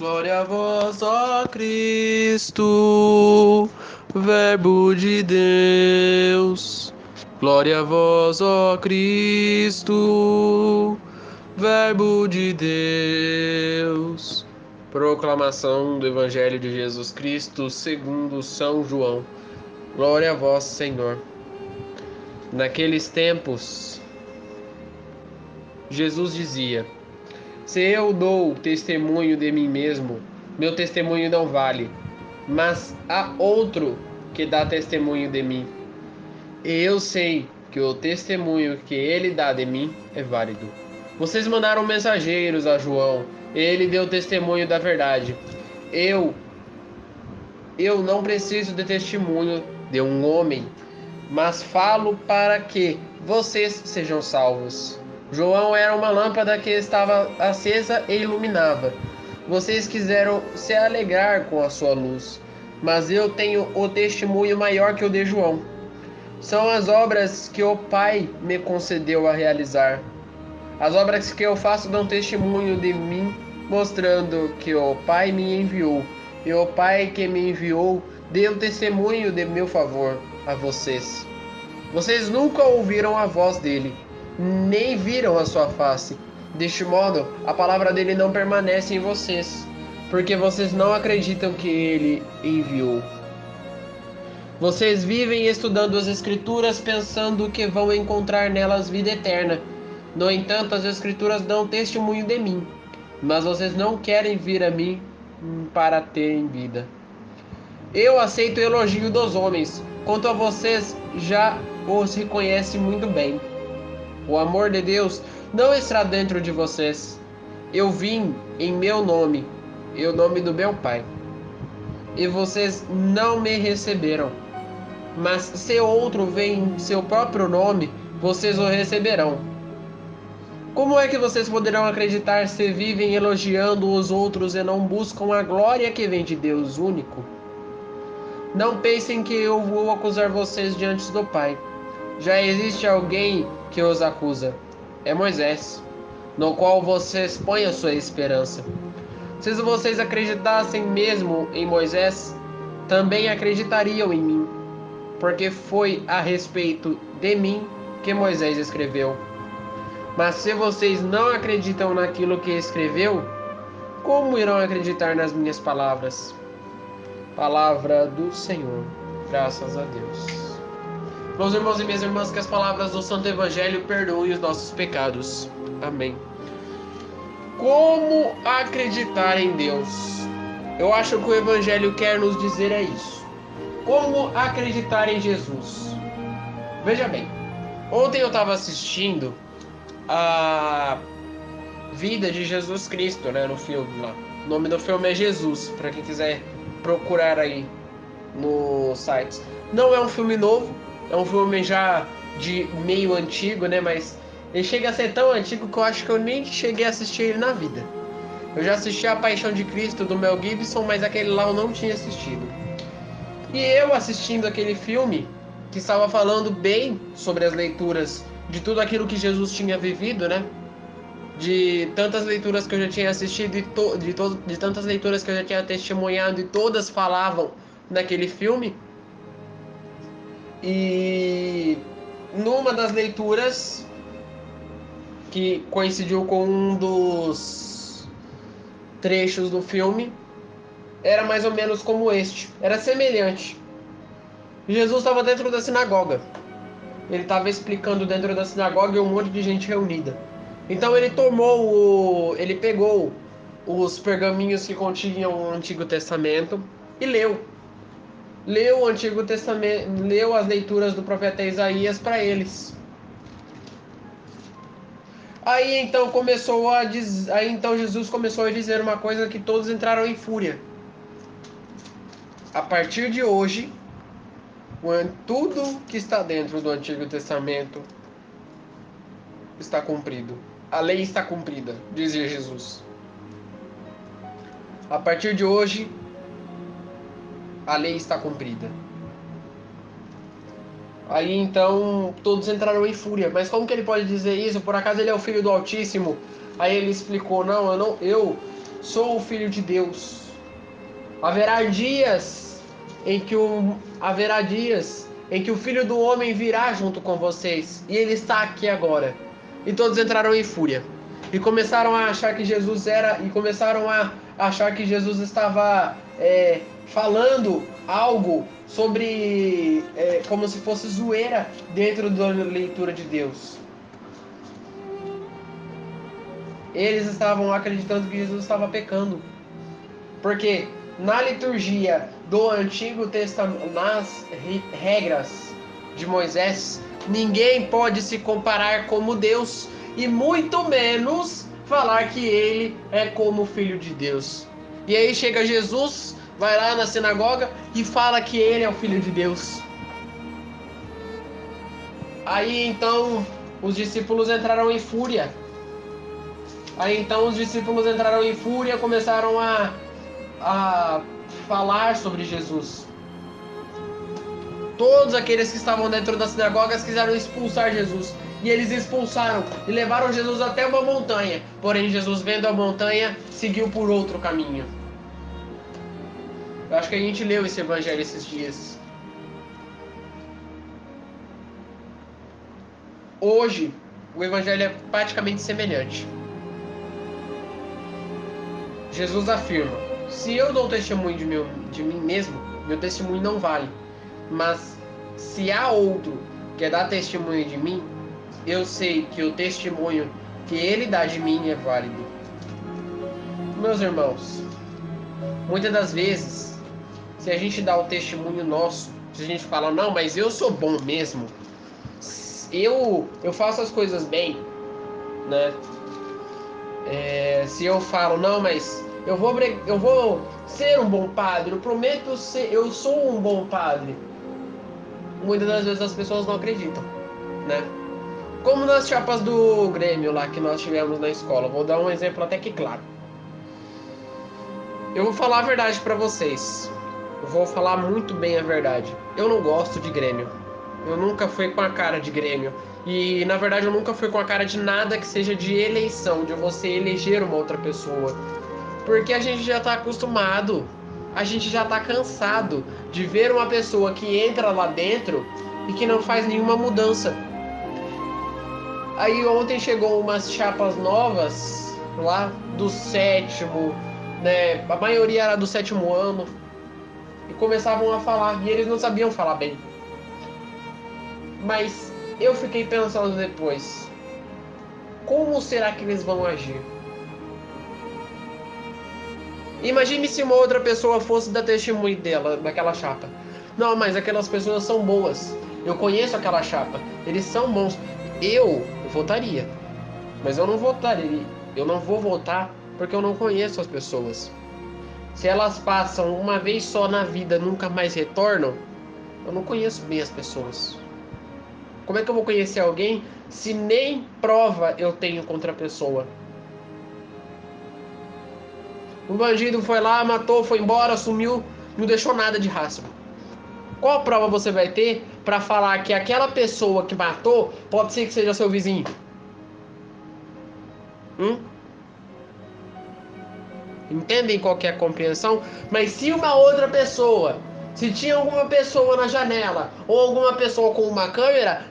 Glória a vós, ó Cristo, Verbo de Deus. Glória a vós, ó Cristo, Verbo de Deus. Proclamação do Evangelho de Jesus Cristo segundo São João. Glória a vós, Senhor. Naqueles tempos, Jesus dizia: se eu dou testemunho de mim mesmo, meu testemunho não vale, mas há outro que dá testemunho de mim. E eu sei que o testemunho que ele dá de mim é válido. Vocês mandaram mensageiros a João, ele deu testemunho da verdade. Eu não preciso de testemunho de um homem, mas falo para que vocês sejam salvos. João era uma lâmpada que estava acesa e iluminava. Vocês quiseram se alegrar com a sua luz, mas eu tenho o testemunho maior que o de João. São as obras que o Pai me concedeu a realizar. As obras que eu faço dão testemunho de mim, mostrando que o Pai me enviou. E o Pai que me enviou deu testemunho de meu favor a vocês. Vocês nunca ouviram a voz dele, nem viram a sua face. Deste modo, a palavra dele não permanece em vocês, porque vocês não acreditam que ele enviou. Vocês vivem estudando as Escrituras pensando que vão encontrar nelas vida eterna. No entanto, as Escrituras dão testemunho de mim, mas vocês não querem vir a mim para terem vida. Eu aceito o elogio dos homens. Quanto a vocês, já os reconhece muito bem. O amor de Deus não está dentro de vocês. Eu vim em meu nome, e o nome do meu Pai, e vocês não me receberam. Mas se outro vem em seu próprio nome, vocês o receberão. Como é que vocês poderão acreditar se vivem elogiando os outros e não buscam a glória que vem de Deus único? Não pensem que eu vou acusar vocês diante do Pai. Já existe alguém que os acusa. É Moisés, no qual vocês põem a sua esperança. Se vocês acreditassem mesmo em Moisés, também acreditariam em mim, porque foi a respeito de mim que Moisés escreveu. Mas se vocês não acreditam naquilo que escreveu, como irão acreditar nas minhas palavras? Palavra do Senhor. Graças a Deus. Meus irmãos e minhas irmãs, que as palavras do Santo Evangelho perdoem os nossos pecados. Amém. Como acreditar em Deus? Eu acho que o Evangelho quer nos dizer é isso. Como acreditar em Jesus? Veja bem, ontem eu estava assistindo a vida de Jesus Cristo, né, no filme lá. O nome do filme é Jesus, para quem quiser procurar aí no site. Não é um filme novo, é um filme já de meio antigo, né, mas ele chega a ser tão antigo que eu acho que eu nem cheguei a assistir ele na vida. Eu já assisti A Paixão de Cristo do Mel Gibson, mas aquele lá eu não tinha assistido. E eu assistindo aquele filme, que estava falando bem sobre as leituras de tudo aquilo que Jesus tinha vivido, né? De tantas leituras que eu já tinha assistido de tantas leituras que eu já tinha testemunhado e todas falavam naquele filme. E numa das leituras que coincidiu com um dos trechos do filme, era mais ou menos como este, era semelhante. Jesus estava dentro da sinagoga. Ele estava explicando dentro da sinagoga e um monte de gente reunida. Então ele pegou os pergaminhos que continham o Antigo Testamento e leu. Leu o Antigo Testamento, leu as leituras do profeta Isaías para eles. Aí então Jesus começou a dizer uma coisa que todos entraram em fúria. A partir de hoje, tudo que está dentro do Antigo Testamento está cumprido. A lei está cumprida, dizia Jesus. A partir de hoje, a lei está cumprida. Aí então todos entraram em fúria. Mas como que ele pode dizer isso? Por acaso ele é o Filho do Altíssimo? Aí ele explicou: sou o Filho de Deus. Haverá dias em que o Filho do Homem virá junto com vocês, e ele está aqui agora. E todos entraram em fúria e começaram a achar que Jesus estava falando algo sobre como se fosse zoeira dentro da leitura de Deus. Eles estavam acreditando que Jesus estava pecando, porque na liturgia do Antigo Testamento, nas regras de Moisés, ninguém pode se comparar como Deus, e muito menos falar que ele é como Filho de Deus. E aí chega Jesus, vai lá na sinagoga e fala que ele é o Filho de Deus. Aí então os discípulos entraram em fúria. Começaram a falar sobre Jesus. Todos aqueles que estavam dentro das sinagogas quiseram expulsar Jesus. E eles expulsaram e levaram Jesus até uma montanha. Porém, Jesus, vendo a montanha, seguiu por outro caminho. Eu acho que a gente leu esse evangelho esses dias. Hoje, o evangelho é praticamente semelhante. Jesus afirma: se eu dou testemunho de mim mesmo, meu testemunho não vale. Mas se há outro que dá testemunho de mim, eu sei que o testemunho que ele dá de mim é válido. Meus irmãos, muitas das vezes, se a gente dá o testemunho nosso, se a gente fala, não, mas eu sou bom mesmo, eu faço as coisas bem, né? Se eu falo, não, mas eu vou ser um bom padre, eu prometo ser, eu sou um bom padre. Muitas das vezes as pessoas não acreditam, né? Como nas chapas do Grêmio lá que nós tivemos na escola. Vou dar um exemplo até que claro. Eu vou falar a verdade pra vocês. Eu vou falar muito bem a verdade. Eu não gosto de Grêmio. Eu nunca fui com a cara de Grêmio. E na verdade eu nunca fui com a cara de nada que seja de eleição, de você eleger uma outra pessoa. Porque a gente já tá acostumado, a gente já tá cansado de ver uma pessoa que entra lá dentro e que não faz nenhuma mudança. Aí ontem chegou umas chapas novas lá do sétimo, né? A maioria era do sétimo ano. E começavam a falar, e eles não sabiam falar bem. Mas eu fiquei pensando depois, como será que eles vão agir? Imagine se uma outra pessoa fosse dar testemunho dela, daquela chapa. Não, mas aquelas pessoas são boas. Eu conheço aquela chapa. Eles são bons. Eu votaria. Mas eu não votaria. Eu não vou votar porque eu não conheço as pessoas. Se elas passam uma vez só na vida, nunca mais retornam, eu não conheço bem as pessoas. Como é que eu vou conhecer alguém se nem prova eu tenho contra a pessoa? O bandido foi lá, matou, foi embora, sumiu, não deixou nada de rastro. Qual prova você vai ter para falar que aquela pessoa que matou pode ser que seja seu vizinho? Entendem qual que é a compreensão? Mas se uma outra pessoa, se tinha alguma pessoa na janela ou alguma pessoa com uma câmera,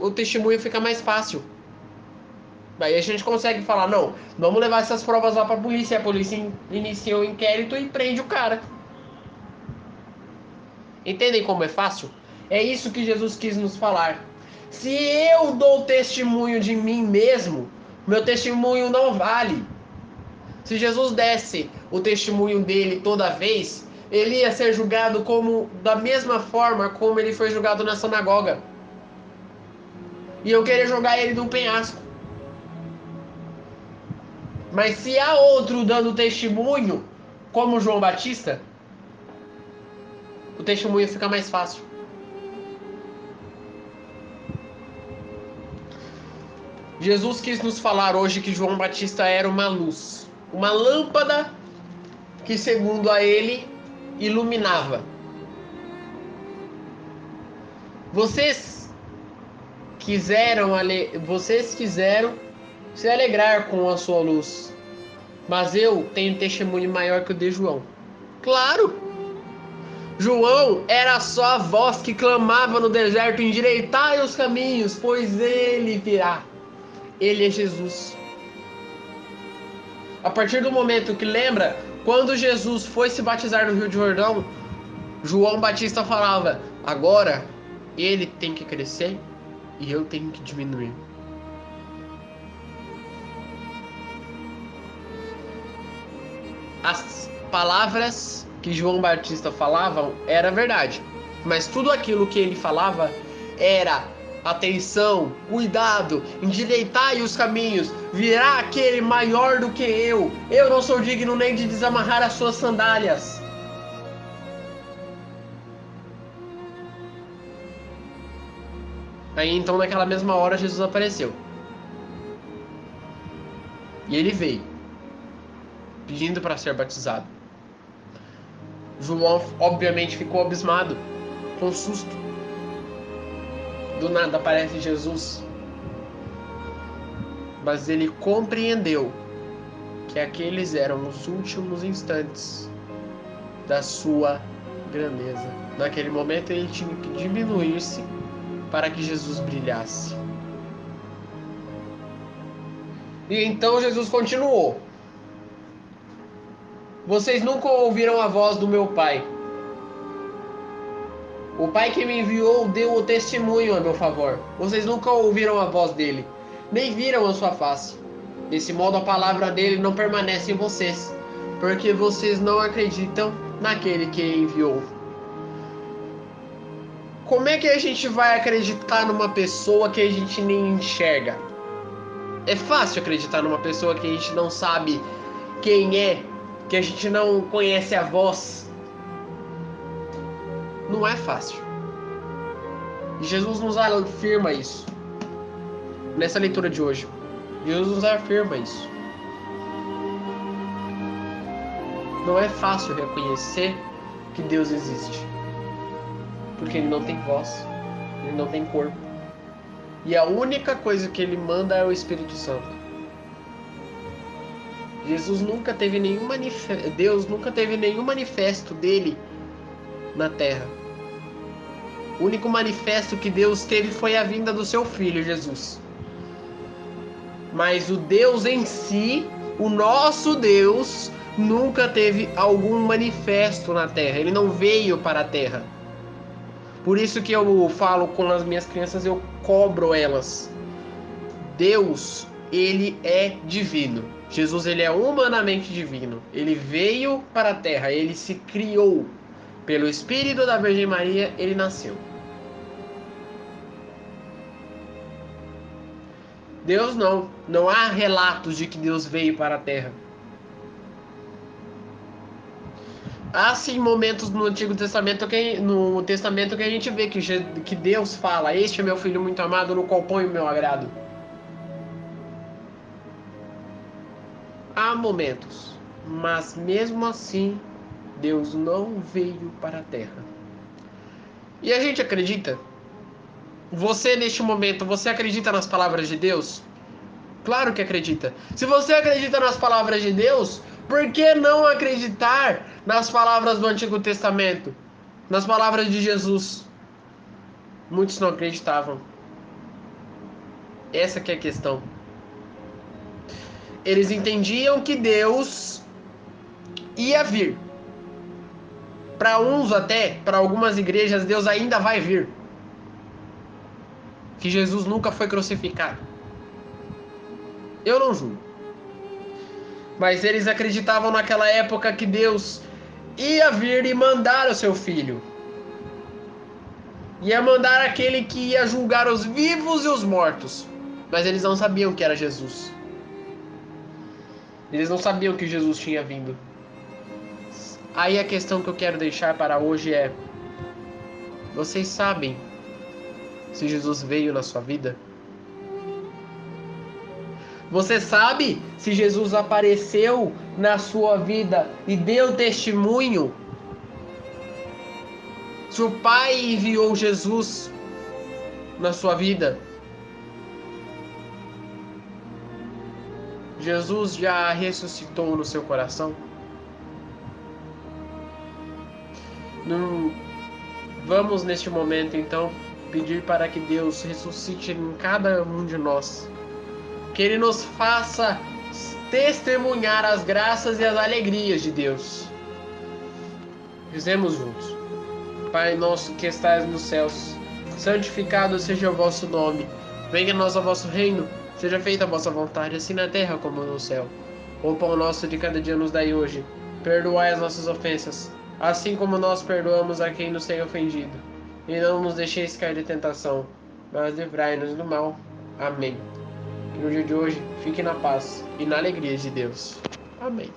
o testemunho fica mais fácil. Daí a gente consegue falar, não, vamos levar essas provas lá para a polícia inicia o inquérito e prende o cara. Entendem como é fácil? É isso que Jesus quis nos falar. Se eu dou testemunho de mim mesmo, meu testemunho não vale. Se Jesus desse o testemunho dele toda vez, ele ia ser julgado da mesma forma como ele foi julgado na sinagoga. E eu queria jogar ele num penhasco. Mas se há outro dando testemunho, como João Batista, o testemunho fica mais fácil. Jesus quis nos falar hoje que João Batista era uma luz, uma lâmpada que, segundo a ele, iluminava. Vocês quiseram se alegrar com a sua luz. Mas eu tenho testemunho maior que o de João. Claro! João era só a voz que clamava no deserto: endireitai os caminhos, pois ele virá. Ele é Jesus. A partir do momento que lembra, quando Jesus foi se batizar no Rio de Jordão, João Batista falava: agora ele tem que crescer e eu tenho que diminuir. As palavras que João Batista falava era verdade, mas tudo aquilo que ele falava era: atenção, cuidado, endireitai os caminhos, virá aquele maior do que eu não sou digno nem de desamarrar as suas sandálias. Aí então naquela mesma hora Jesus apareceu. E ele veio, pedindo para ser batizado. João obviamente ficou abismado, com susto. Do nada aparece Jesus. Mas ele compreendeu que aqueles eram os últimos instantes da sua grandeza. Naquele momento ele tinha que diminuir-se para que Jesus brilhasse. E então Jesus continuou: vocês nunca ouviram a voz do meu Pai. O Pai que me enviou deu o testemunho a meu favor. Vocês nunca ouviram a voz dele, nem viram a sua face. Desse modo a palavra dele não permanece em vocês, porque vocês não acreditam naquele que enviou. Como é que a gente vai acreditar numa pessoa que a gente nem enxerga? É fácil acreditar numa pessoa que a gente não sabe quem é, que a gente não conhece a voz. Não é fácil. E Jesus nos afirma isso. Nessa leitura de hoje, Jesus nos afirma isso. Não é fácil reconhecer que Deus existe, porque Ele não tem voz, Ele não tem corpo. E a única coisa que Ele manda é o Espírito Santo. Jesus nunca teve nenhum manifesto, Deus nunca teve nenhum manifesto dele na terra. O único manifesto que Deus teve foi a vinda do seu Filho, Jesus. Mas o Deus em si, o nosso Deus, nunca teve algum manifesto na terra. Ele não veio para a terra. Por isso que eu falo com as minhas crianças, eu cobro elas. Deus, ele é divino. Jesus, ele é humanamente divino. Ele veio para a terra, ele se criou. Pelo Espírito da Virgem Maria, ele nasceu. Deus não. Não há relatos de que Deus veio para a terra. Há sim momentos no Antigo Testamento que a gente vê que Deus fala: este é meu filho muito amado, no qual ponho o meu agrado. Há momentos, mas mesmo assim Deus não veio para a terra. E a gente acredita? Você neste momento, você acredita nas palavras de Deus? Claro que acredita. Se você acredita nas palavras de Deus, por que não acreditar nas palavras do Antigo Testamento? Nas palavras de Jesus? Muitos não acreditavam. Essa que é a questão. Eles entendiam que Deus ia vir. Para uns até, para algumas igrejas, Deus ainda vai vir. Que Jesus nunca foi crucificado. Eu não julgo. Mas eles acreditavam naquela época que Deus ia vir e mandar o seu filho. Ia mandar aquele que ia julgar os vivos e os mortos. Mas eles não sabiam que era Jesus. Eles não sabiam que Jesus tinha vindo. Aí a questão que eu quero deixar para hoje é: vocês sabem se Jesus veio na sua vida? Você sabe se Jesus apareceu na sua vida e deu testemunho? Se o Pai enviou Jesus na sua vida? Jesus já ressuscitou no seu coração? Não... Vamos neste momento então pedir para que Deus ressuscite em cada um de nós, que Ele nos faça testemunhar as graças e as alegrias de Deus. Dizemos juntos: Pai nosso que estais nos céus, santificado seja o vosso nome. Venha a nós o vosso reino, seja feita a vossa vontade, assim na terra como no céu. O pão nosso de cada dia nos dai hoje. Perdoai as nossas ofensas, assim como nós perdoamos a quem nos tem ofendido. E não nos deixeis cair em tentação, mas livrai-nos do mal. Amém. Que no dia de hoje fique na paz e na alegria de Deus. Amém.